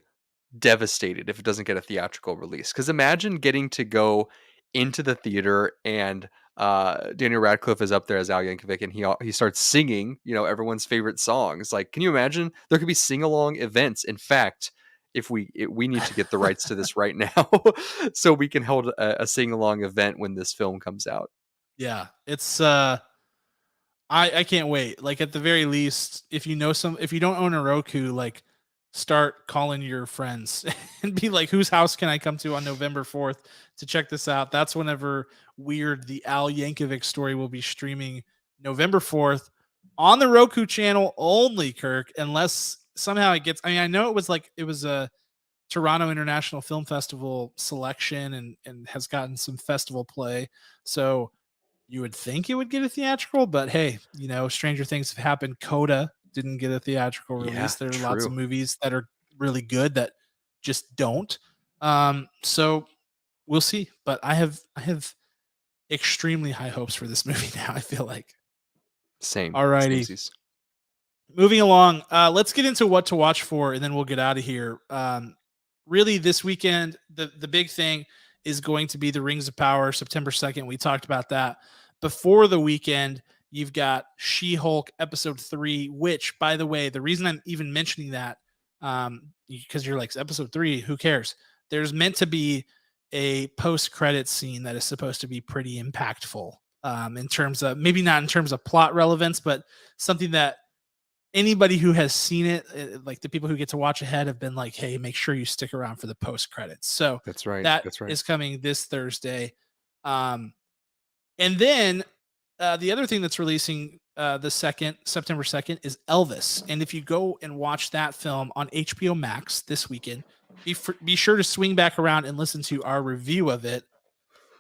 devastated if it doesn't get a theatrical release. Because imagine getting to go into the theater and, Daniel Radcliffe is up there as Al Yankovic, and he starts singing, everyone's favorite songs, like, can you imagine? There could be sing-along events. In fact, if we need to get the rights to this right now, so we can hold a sing-along event when this film comes out. Yeah, it's I can't wait. Like at the very least, if you don't own a Roku, like start calling your friends and be like, whose house can I come to on November 4th to check this out? That's whenever Weird, the Al Yankovic story, will be streaming November 4th on the Roku channel only, Kirk, unless somehow it gets, I mean, I know it was a Toronto International Film Festival selection and has gotten some festival play. So you would think it would get a theatrical, but hey, stranger things have happened. Coda didn't get a theatrical Yeah, release. There are lots of true. movies that are really good that just don't. So we'll see. But I have extremely high hopes for this movie now. I feel like. Same, Alrighty. samesies. Moving along, let's get into what to watch for, and then we'll get out of here. Really, this weekend, the big thing is going to be the Rings of Power, September 2nd. We talked about that before the weekend. You've got She-Hulk episode 3, which, by the way, the reason I'm even mentioning that, because you're like, episode 3, who cares? There's meant to be a post-credit scene that is supposed to be pretty impactful, in terms of, maybe not in terms of plot relevance, but something that anybody who has seen it, like the people who get to watch ahead, have been like, hey, make sure you stick around for the post credits. So That's right. that That's right. is coming this Thursday. And then the other thing that's releasing September 2nd, is Elvis. And if you go and watch that film on HBO Max this weekend, be sure to swing back around and listen to our review of it.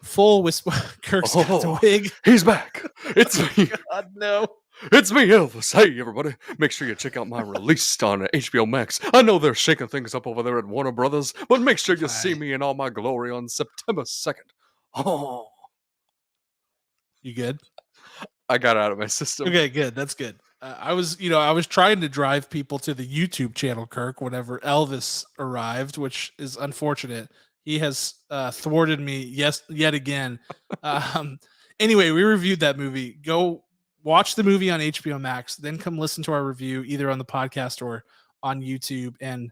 Full with Kirk's got the wig. He's back. It's me. God, no. It's me, Elvis. Hey, everybody. Make sure you check out my release on HBO Max. I know they're shaking things up over there at Warner Brothers, but make sure you see me in all my glory on September 2nd. Oh, You good? I got it out of my system. Okay, good. That's good. I was trying to drive people to the YouTube channel, Kirk, whenever Elvis arrived, which is unfortunate. He has thwarted me yet again. Um, anyway, we reviewed that movie. Go watch the movie on HBO Max, then come listen to our review either on the podcast or on YouTube. And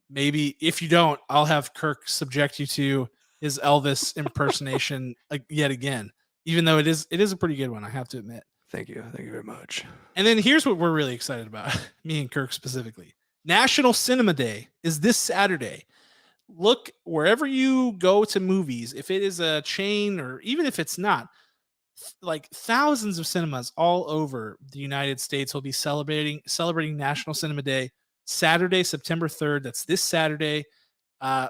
maybe if you don't, I'll have Kirk subject you to his Elvis impersonation yet again, even though it is a pretty good one, I have to admit. Thank you. Thank you very much. And then here's what we're really excited about, me and Kirk specifically. National Cinema Day is this Saturday. Look wherever you go to movies, if it is a chain or even if it's not, like thousands of cinemas all over the United States will be celebrating National Cinema Day Saturday, September 3rd. That's this Saturday.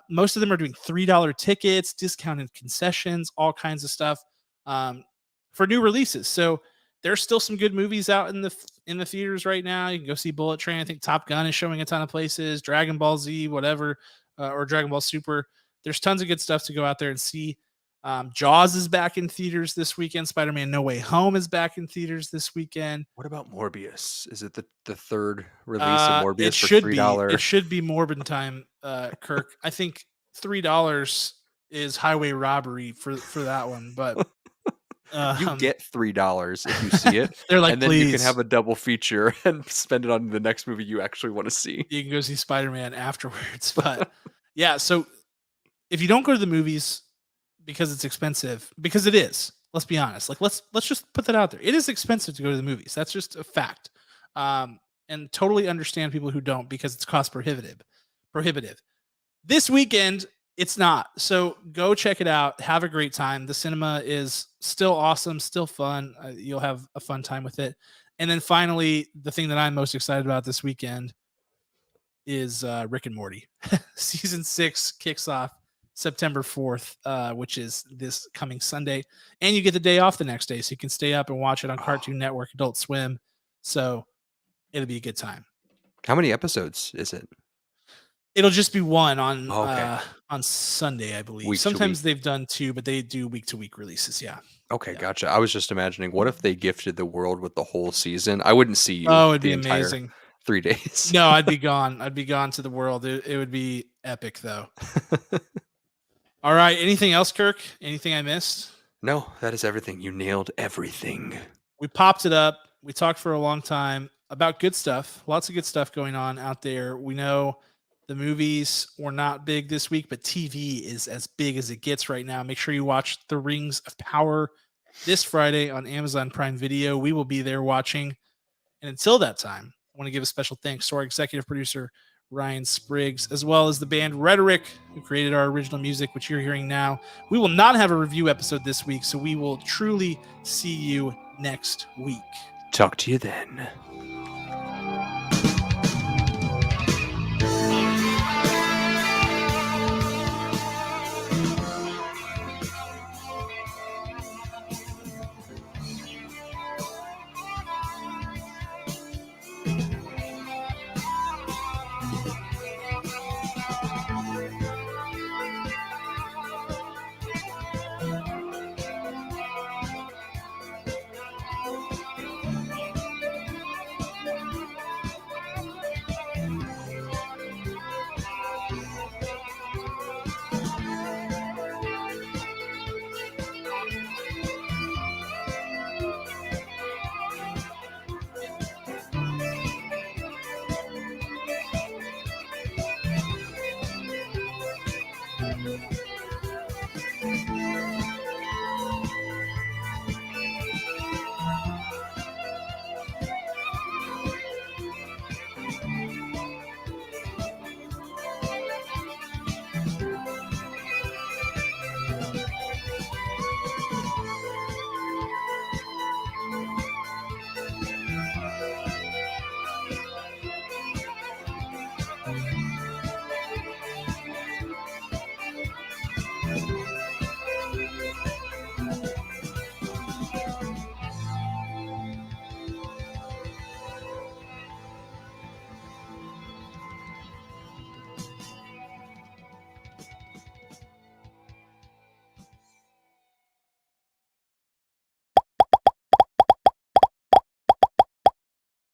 Most of them are doing $3 tickets, discounted concessions, all kinds of stuff, for new releases. So there's still some good movies out in the theaters right now. You can go see Bullet Train. I think Top Gun is showing a ton of places. Dragon Ball Z, whatever, or Dragon Ball Super. There's tons of good stuff to go out there and see. Jaws is back in theaters this weekend. Spider-Man No Way Home is back in theaters this weekend. What about Morbius? Is it the third release of Morbius It for should $3? It should be Morbin time, Kirk. I think $3 is highway robbery for that one, but you get $3 if you see it. They're like, and then please. You can have a double feature and spend it on the next movie you actually want to see. You can go see Spider-Man afterwards. But yeah, so if you don't go to the movies because it's expensive, because it is, let's be honest. Like let's just put that out there. It is expensive to go to the movies. That's just a fact. And totally understand people who don't because it's cost prohibitive. This weekend, it's not. So go check it out. Have a great time. The cinema is still awesome, still fun. You'll have a fun time with it. And then finally, the thing that I'm most excited about this weekend is Rick and Morty. Season 6 kicks off September 4th, which is this coming Sunday. And you get the day off the next day, so you can stay up and watch it on Cartoon Network, Adult Swim. So it'll be a good time. How many episodes is it? It'll just be one on Sunday, I believe. Sometimes they've done 2, but they do week-to-week releases. Yeah. Okay, gotcha. I was just imagining, what if they gifted the world with the whole season? I wouldn't see you. Oh, it'd be amazing. 3 days. No, I'd be gone. I'd be gone to the world. It would be epic, though. All right. Anything else, Kirk? Anything I missed? No, that is everything. You nailed everything. We popped it up. We talked for a long time about good stuff. Lots of good stuff going on out there. We know the movies were not big this week, but TV is as big as it gets right now. Make sure you watch The Rings of Power this Friday on Amazon Prime Video. We will be there watching. And until that time, I want to give a special thanks to our executive producer, Ryan Spriggs, as well as the band Rhetoric, who created our original music, which you're hearing now. We will not have a review episode this week, so we will truly see you next week. Talk to you then.